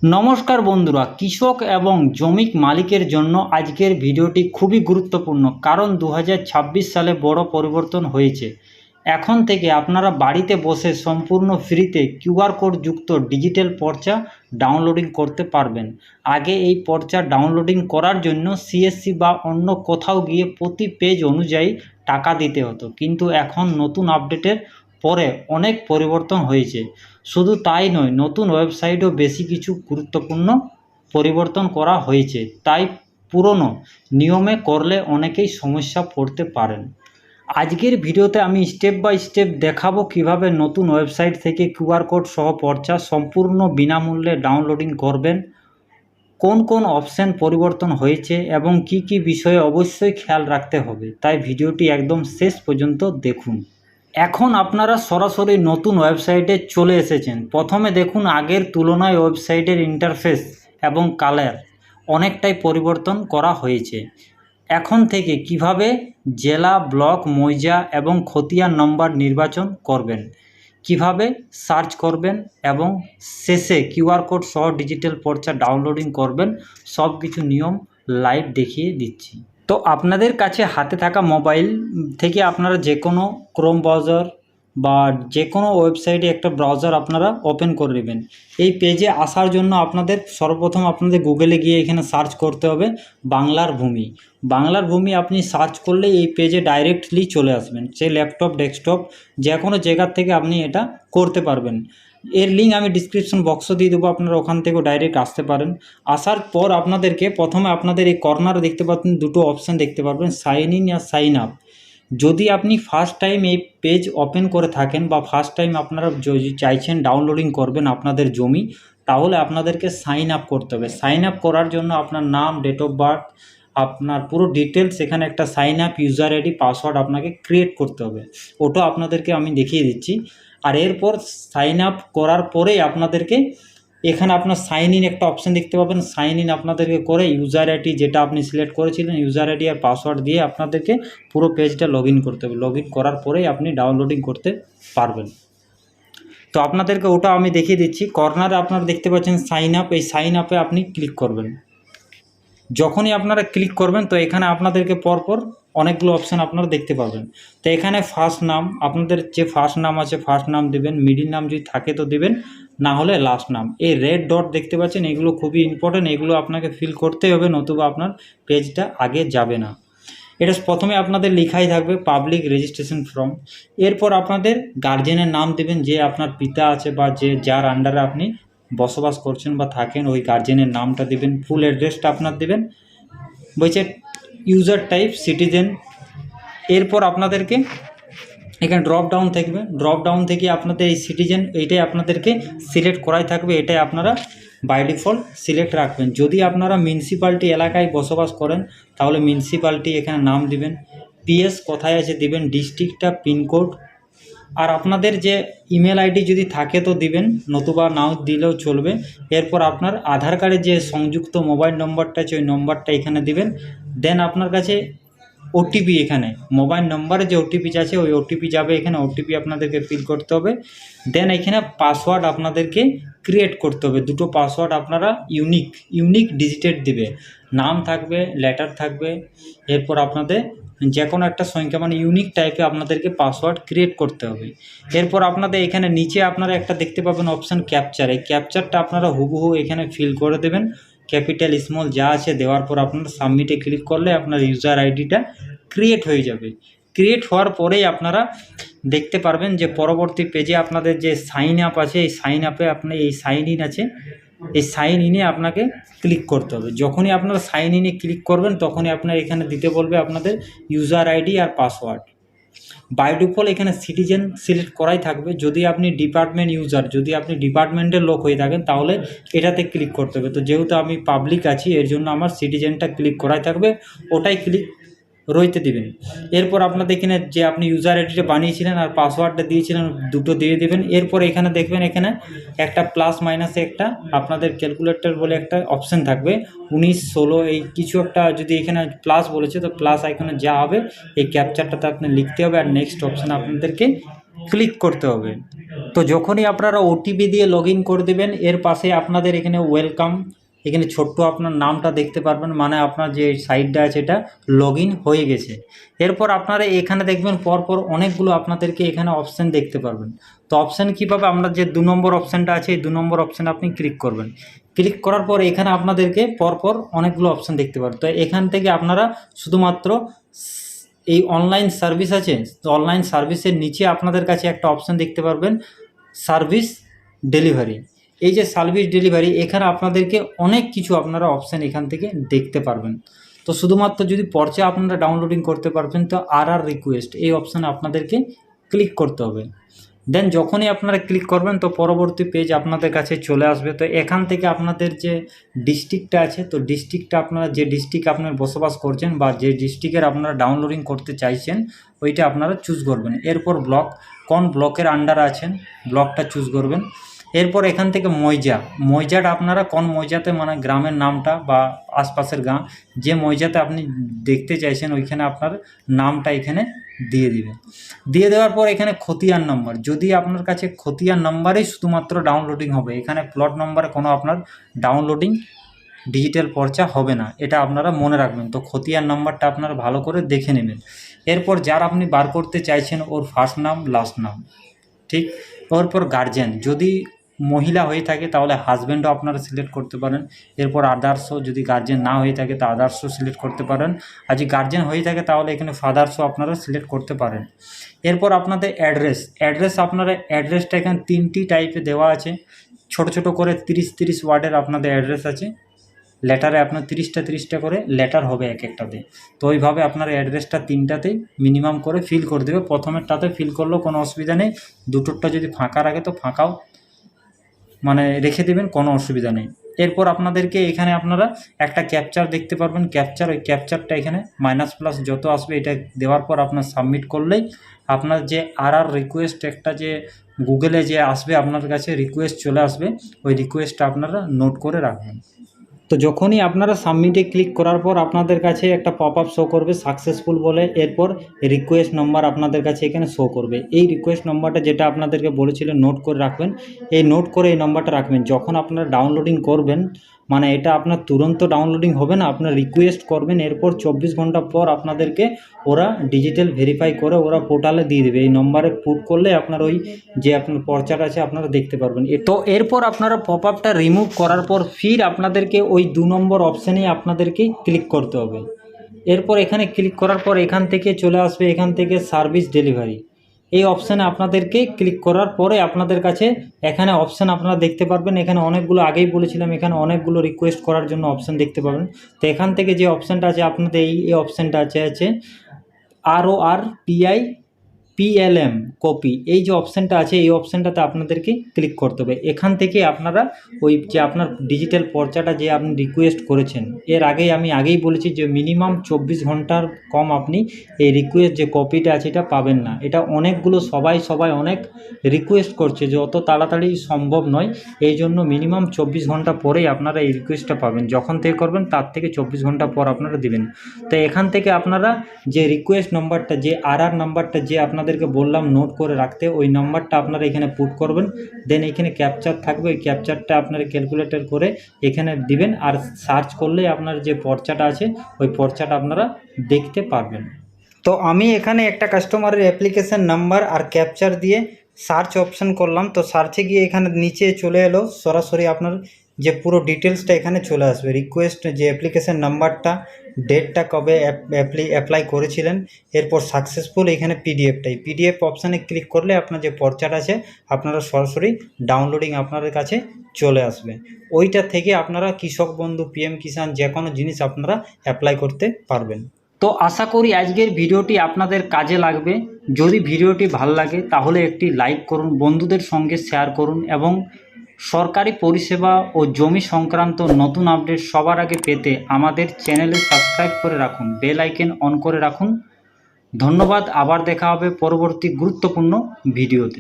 নমস্কার বন্ধুরা, কৃষক এবং জমির মালিকের জন্য আজকের ভিডিওটি খুবই গুরুত্বপূর্ণ। কারণ 2026 সালে বড় পরিবর্তন হয়েছে। এখন থেকে আপনারা বাড়িতে বসে সম্পূর্ণ ফ্রিতে কিউআর কোড যুক্ত ডিজিটাল পর্চা ডাউনলোডিং করতে পারবেন। আগে এই পর্চা ডাউনলোডিং করার জন্য সিএসসি বা অন্য কোথাও গিয়ে প্রতি পেজ অনুযায়ী টাকা দিতে হতো, কিন্তু এখন নতুন আপডেটের পরে অনেক পরিবর্তন হয়েছে। শুধু তাই নয়, নতুন ওয়েবসাইটও বেশি কিছু গুরুত্বপূর্ণ পরিবর্তন করা হয়েছে, তাই পুরনো নিয়মে করলে অনেকেই সমস্যা পড়তে পারেন। আজকের ভিডিওতে আমি স্টেপ বাই স্টেপ দেখাবো কিভাবে নতুন ওয়েবসাইট থেকে কিউআর কোড সহ পর্চা সম্পূর্ণ বিনামূল্যে ডাউনলোডিং করবেন, কোন কোন অপশন পরিবর্তন হয়েছে এবং কি কি বিষয়ে অবশ্যই খেয়াল রাখতে হবে। তাই ভিডিওটি একদম শেষ পর্যন্ত দেখুন। এখন আপনারা সরাসরি নতুন ওয়েবসাইটে চলে এসেছেন। প্রথমে দেখুন, আগের তুলনায় ওয়েবসাইটের ইন্টারফেস এবং কালার অনেকটাই পরিবর্তন করা হয়েছে। এখন থেকে কিভাবে জেলা, ব্লক, মৌজা এবং খতিয়ান নম্বর নির্বাচন করবেন, কিভাবে সার্চ করবেন এবং শেষে কিউআর কোড সহ ডিজিটাল পর্চা ডাউনলোডিং করবেন, সব কিছু নিয়ম লাইভ দেখিয়ে দিচ্ছি। তো আপনাদের কাছে হাতে থাকা মোবাইল থেকে আপনারা যে কোনো ক্রোম ব্রাউজার বা যে কোনো ওয়েবসাইটে একটা ব্রাউজার আপনারা ওপেন করে নেবেন। এই পেজে আসার জন্য আপনাদের সর্বপ্রথম আপনাদের গুগলে গিয়ে এখানে সার্চ করতে হবে বাংলার ভূমি। বাংলার ভূমি আপনি সার্চ করলে এই পেজে ডাইরেক্টলি চলে আসবেন। সে ল্যাপটপ, ডেস্কটপ যে কোনো জায়গার থেকে আপনি এটা করতে পারবেন। এর লিঙ্ক আমি ডিসক্রিপশন বক্সে দিয়ে দেবো, আপনারা ওখান থেকেও ডাইরেক্ট আসতে পারেন। আসার পর আপনাদেরকে প্রথমে আপনাদের এই কর্নারে দেখতে পাচ্ছেন দুটো অপশান দেখতে পারবেন, সাইন ইন আর সাইন আপ। যদি আপনি ফার্স্ট টাইম এই পেজ ওপেন করে থাকেন বা ফার্স্ট টাইম আপনারা যদি চাইছেন ডাউনলোডিং করবেন আপনাদের জমি, তাহলে আপনাদেরকে সাইন আপ করতে হবে। সাইন আপ করার জন্য আপনার নাম, ডেট অফ বার্থ, আপনার পুরো ডিটেলস, এখানে একটা sign up user ID, password আপনাকে ক্রিয়েট করতে হবে। ওটা আপনাদেরকে আমি দেখিয়ে দিচ্ছি। আর এরপর সাইন আপ করার পরেই আপনাদেরকে এখানে আপনার সাইন ইন একটা অপশান দেখতে পাবেন। সাইন ইন আপনাদেরকে করে ইউজার আইডি যেটা আপনি সিলেক্ট করেছিলেন, ইউজার আইডি আর পাসওয়ার্ড দিয়ে আপনাদেরকে পুরো পেজটা লগ ইন করতে হবে। লগ ইন করার পরেই আপনি ডাউনলোডিং করতে পারবেন। তো আপনাদেরকে ওটা আমি দেখিয়ে দিচ্ছি। কর্নারে আপনারা দেখতে পাচ্ছেন সাইন আপ, এই সাইন আপে আপনি ক্লিক করবেন। যখনই আপনারা ক্লিক করবেন তো এখানে আপনাদেরকে পরপর অনেকগুলো অপশান আপনারা দেখতে পাবেন। তো এখানে ফার্স্ট নাম, আপনাদের যে ফার্স্ট নাম আছে ফার্স্ট নাম দেবেন, মিডিল নাম যদি থাকে তো দেবেন, না হলে লাস্ট নাম। এই রেড ডট দেখতে পাচ্ছেন, এগুলো খুবই ইম্পর্টেন্ট, এগুলো আপনাকে ফিল করতেই হবে, নতুবা আপনার পেজটা আগে যাবে না। এটা প্রথমে আপনাদের লেখাই থাকবে পাবলিক রেজিস্ট্রেশন ফর্ম। এরপর আপনাদের গার্জেনের নাম দেবেন, যে আপনার পিতা আছে বা যে যার আন্ডারে আপনি বসবাস করছেন বা থাকেন, ওই গার্জেনের নামটা দেবেন। ফুল অ্যাড্রেসটা আপনার দেবেন। বলছে ইউজার টাইপ সিটিজেন। এরপর আপনাদেরকে এখানে ড্রপ ডাউন থাকবে, ড্রপ ডাউন থেকে আপনাদের এই সিটিজেন এইটাই আপনাদেরকে সিলেক্ট করাই থাকবে, এটাই আপনারা বাই ডিফল্ট সিলেক্ট রাখবেন। যদি আপনারা মিউনিসিপ্যালিটি এলাকায় বসবাস করেন তাহলে মিউনিসিপ্যালিটি এখানে নাম দিবেন, পিএস কোথায় আছে দিবেন, ডিস্ট্রিক্টটা, পিনকোড, আর আপনাদের যে ইমেল আইডি যদি থাকে তো দিবেন, নতুবা নাও দিলেও চলবে। এরপর আপনার আধার কার্ডের যে সংযুক্ত মোবাইল নম্বরটা আছে ওই নম্বরটা এখানে দিবেন। দেন আপনার কাছে ওটিপি, এখানে মোবাইল নম্বরে যে ওটিপি আছে ওই ওটিপি যাবে, এখানে ওটিপি আপনাদেরকে ফিল করতে হবে। দেন এখানে পাসওয়ার্ড আপনাদেরকে ক্রিয়েট করতে হবে। দুটো পাসওয়ার্ড আপনারা ইউনিক ডিজিটেড দিবে, নাম থাকবে, লেটার থাকবে, এরপর আপনাদের যে কোনো একটা সংখ্যা, মানে ইউনিক টাইপে আপনাদেরকে পাসওয়ার্ড ক্রিয়েট করতে হবে। এরপর আপনাদের এখানে নিচে আপনারা একটা দেখতে পাবেন অপশান ক্যাপচার, এই ক্যাপচারটা আপনারা হুবহু এখানে ফিল করে দেবেন, ক্যাপিটাল স্মল যা আছে দেওয়ার পর আপনারা সাবমিটে ক্লিক করলে আপনার ইউজার আইডিটা ক্রিয়েট হয়ে যাবে। ক্রিয়েট হওয়ার পরেই আপনারা দেখতে পারবেন যে পরবর্তী পেজে আপনাদের যে সাইন আপ আছে, এই সাইন আপে আপনি এই সাইন ইন আছে, এই সাইন ইনে আপনাকে ক্লিক করতে হবে। যখনই আপনারা সাইন ইনে ক্লিক করবেন তখনই আপনার এখানে দিতে বলবে আপনাদের ইউজার আইডি আর পাসওয়ার্ড। বাই ডিফল্ট এখানে সিটিজেন সিলেক্ট করাই থাকবে। যদি আপনি ডিপার্টমেন্ট ইউজার, যদি আপনি ডিপার্টমেন্টের লোক হয়ে থাকেন তাহলে এটাতে ক্লিক করতে হবে। তো যেহেতু আমি পাবলিক আছি এর জন্য আমার সিটিজেনটা ক্লিক করাই থাকবে, ওটাই ক্লিক রইতে দিবেন। এরপর আপনাদের এখানে যে আপনি ইউজার আইডিটা বানিয়েছিলেন আর পাসওয়ার্ডটা দিয়েছিলেন দুটো দিয়ে দেবেন। এরপর এখানে দেখবেন এখানে একটা প্লাস মাইনাসে একটা আপনাদের ক্যালকুলেটর বলে একটা অপশান থাকবে, 19, 16 এই কিছু একটা, যদি এখানে প্লাস বলেছে তো প্লাস আইকনে যা হবে এই ক্যাপচারটাতে আপনি লিখতে হবে আর নেক্সট অপশান আপনাদেরকে ক্লিক করতে হবে। তো যখনই আপনারা ওটিপি দিয়ে লগ ইন করে দেবেন, এর পাশে আপনাদের এখানে ওয়েলকাম, এখানে ছোট্ট আপনার নামটা দেখতে পারবেন, মানে আপনার যে সাইটটা আছে এটা লগ ইন হয়ে গেছে। এরপর আপনারা এখানে দেখবেন পরপর অনেকগুলো আপনাদেরকে এখানে অপশান দেখতে পারবেন। তো অপশান কীভাবে, আমরা যে 2 নম্বর অপশানটা আছে এই 2 নম্বর অপশানে আপনি ক্লিক করবেন। ক্লিক করার পর এখানে আপনাদেরকে পরপর অনেকগুলো অপশান দেখতে পারবেন। তো এখান থেকে আপনারা শুধুমাত্র এই অনলাইন সার্ভিস আছে, তো অনলাইন সার্ভিসের নিচে আপনাদের কাছে একটা অপশান দেখতে পারবেন সার্ভিস ডেলিভারি। এই যে সার্ভিস ডেলিভারি, এখানে আপনাদেরকে অনেক কিছু আপনারা অপশান এখান থেকে দেখতে পারবেন। তো শুধুমাত্র যদি পর্চা আপনারা ডাউনলোডিং করতে পারবেন, তো আর রিকোয়েস্ট এই অপশানে আপনাদেরকে ক্লিক করতে হবে। দেন যখনই আপনারা ক্লিক করবেন তো পরবর্তী পেজ আপনাদের কাছে চলে আসবে। তো এখান থেকে আপনাদের যে ডিস্ট্রিক্টটা আছে, তো ডিস্ট্রিক্টটা আপনারা যে ডিস্ট্রিক্ট আপনার বসবাস করছেন বা যে ডিস্ট্রিক্টের আপনারা ডাউনলোডিং করতে চাইছেন ওইটা আপনারা চুজ করবেন। এরপর ব্লক, কোন ব্লকের আন্ডারে আছেন ব্লকটা চুজ করবেন। এরপর এখান থেকে মৌজাটা আপনারা কোন মৌজাতে, মানে গ্রামের নামটা বা আশপাশের গ্রাম যে মৌজাতে আপনি দেখতে চাইছেন ওইখানে আপনার নামটা এখানে দিয়ে দিবেন। দিয়ে দেওয়ার পর এখানে খতিয়ান নম্বর, যদি আপনার কাছে খতিয়ান নম্বরেই শুধুমাত্র ডাউনলোডিং হবে, এখানে প্লট নম্বরে কোনো আপনার ডাউনলোডিং ডিজিটাল পর্চা হবে না, এটা আপনারা মনে রাখবেন। তো খতিয়ান নাম্বারটা আপনারা ভালো করে দেখে নেবেন। এরপর যার আপনি বার করতে চাইছেন ওর ফার্স্ট নাম লাস্ট নাম, ঠিক। এরপর গার্জেন, যদি মহিলা হয়ে থাকে তাহলে হাজব্যান্ডও আপনারা সিলেক্ট করতে পারেন। এরপর আদার্সও, যদি গার্জেন না হয়ে থাকে তো আদার্সও সিলেক্ট করতে পারেন। আর যদি গার্জেন হয়ে থাকে তাহলে এখানে ফাদার্সও আপনারা সিলেক্ট করতে পারেন। এরপর আপনাদের অ্যাড্রেস আপনারা অ্যাড্রেসটা এখানে 3টি টাইপে দেওয়া আছে, ছোট ছোট করে 30 ওয়ার্ডের আপনাদের অ্যাড্রেস আছে। লেটারে আপনার 30টা করে লেটার হবে এক একটাতে। তো ওইভাবে আপনার অ্যাড্রেসটা 3টাতেই মিনিমাম করে ফিল করে দেবে। প্রথমেরটাতে ফিল করলেও কোনো অসুবিধা নেই, দুটোরটা যদি ফাঁকা রাখে তো ফাঁকাও মানে রেখে দেবেন, কোনো অসুবিধা নেই। এরপর আপনাদেরকে এখানে আপনারা একটা ক্যাপচার দেখতে পারবেন, ওই ক্যাপচারটা এখানে মাইনাস প্লাস যত আসবে এটা দেওয়ার পর আপনার সাবমিট করলেই আপনার যে আর রিকোয়েস্ট একটা যে গুগলে যে আসবে আপনার কাছে রিকোয়েস্ট চলে আসবে, ওই রিকোয়েস্টটা আপনারা নোট করে রাখবেন। তো যখনই আপনারা সাবমিটে ক্লিক করার পর আপনাদের কাছে একটা পপ আপ শো করবে সাকসেসফুল বলে। এরপর রিকোয়েস্ট নম্বর আপনাদের কাছে এখানে শো করবে। এই রিকোয়েস্ট নম্বরটা যেটা আপনাদেরকে বলেছিলেন নোট করে রাখবেন, এই নোট করে এই নম্বরটা রাখবেন। যখন আপনারা ডাউনলোডিং করবেন, মানে এটা আপনার তুরন্ত ডাউনলোডিং হবে না, আপনার রিকোয়েস্ট করবেন, এরপর 24 ঘন্টা পর আপনাদেরকে ওরা ডিজিটাল ভেরিফাই করে ওরা পোর্টালে দিয়ে দেবে। এই নম্বরে পুট করলে আপনার ওই যে আপনার পর্চাটা আছে আপনারা দেখতে পারবেন। তো এরপর আপনারা পপ আপটা রিমুভ করার পর ফির আপনাদেরকে ওই 2 নম্বর অপশানে আপনাদেরকে ক্লিক করতে হবে। এরপর এখানে ক্লিক করার পর এখান থেকে চলে আসবে, এখান থেকে সার্ভিস ডেলিভারি এই অপশানে আপনাদেরকে ক্লিক করার পরে আপনাদের কাছে এখানে অপশান আপনারা দেখতে পারবেন। এখানে অনেকগুলো, আগেই বলেছিলাম এখানে অনেকগুলো রিকোয়েস্ট করার জন্য অপশান দেখতে পাবেন। তো এখান থেকে যে অপশানটা আছে আপনাদের এই অপশানটা আছে RORPIPLM কপি, এই যে অপশানটা আছে এই অপশানটাতে আপনাদেরকে ক্লিক করতে হবে। এখান থেকে আপনারা ওই যে আপনার ডিজিটাল পর্চাটা যে আপনি রিকোয়েস্ট করেছেন, এর আমি আগেই বলেছি যে মিনিমাম 24 ঘন্টার কম আপনি এই রিকোয়েস্ট যে কপিটা আছে এটা পাবেন না। এটা অনেকগুলো সবাই অনেক রিকোয়েস্ট করছে, যে অত তাড়াতাড়ি সম্ভব নয়, এই জন্য মিনিমাম 24 ঘন্টা পরেই আপনারা এই রিকোয়েস্টটা পাবেন। যখন থেকে করবেন তার থেকে 24 ঘন্টা পর আপনারা দেবেন। তো এখান থেকে আপনারা যে রিকোয়েস্ট নাম্বারটা, যে আর নাম্বারটা যে আপনাদেরকে বললাম নোট করে রাখতে, ওই নাম্বারটা আপনারা এখানে পুট করবেন। দেন এখানে ক্যাপচার থাকবে, ওই ক্যাপচারটা আপনারা ক্যালকুলেটর করে এখানে দিবেন, আর সার্চ করলেই আপনার যে পর্চাটা আছে ওই পর্চাটা আপনারা দেখতে পারবেন। তো আমি এখানে একটা কাস্টমারের অ্যাপ্লিকেশান নাম্বার আর ক্যাপচার দিয়ে সার্চ অপশান করলাম। তো সার্চে গিয়ে এখানে নিচে চলে এলো, সরাসরি আপনার যে পুরো ডিটেলসটা এখানে চলে আসবে। রিকোয়েস্ট যে অ্যাপ্লিকেশান নাম্বারটা, ডেটটা কবে অ্যাপ্লাই করেছিলেন, এরপর সাকসেসফুল এখানে পিডিএফ অপশানে ক্লিক করলে আপনার যে পর্চাটা আছে আপনারা সরাসরি ডাউনলোডিং আপনাদের কাছে চলে আসবে। ওইটা থেকে আপনারা কৃষক বন্ধু, PM কিষাণ যে কোনো জিনিস আপনারা অ্যাপ্লাই করতে পারবেন। তো আশা করি আজকের ভিডিওটি আপনাদের কাজে লাগবে। যদি ভিডিওটি ভালো লাগে তাহলে একটি লাইক করুন, বন্ধুদের সঙ্গে শেয়ার করুন এবং সরকারি পরিষেবা ও জমি সংক্রান্ত নতুন আপডেট সবার আগে পেতে আমাদের চ্যানেলে সাবস্ক্রাইব করে রাখুন, বেল আইকন অন করে রাখুন। ধন্যবাদ, আবার দেখা হবে পরবর্তী গুরুত্বপূর্ণ ভিডিওতে।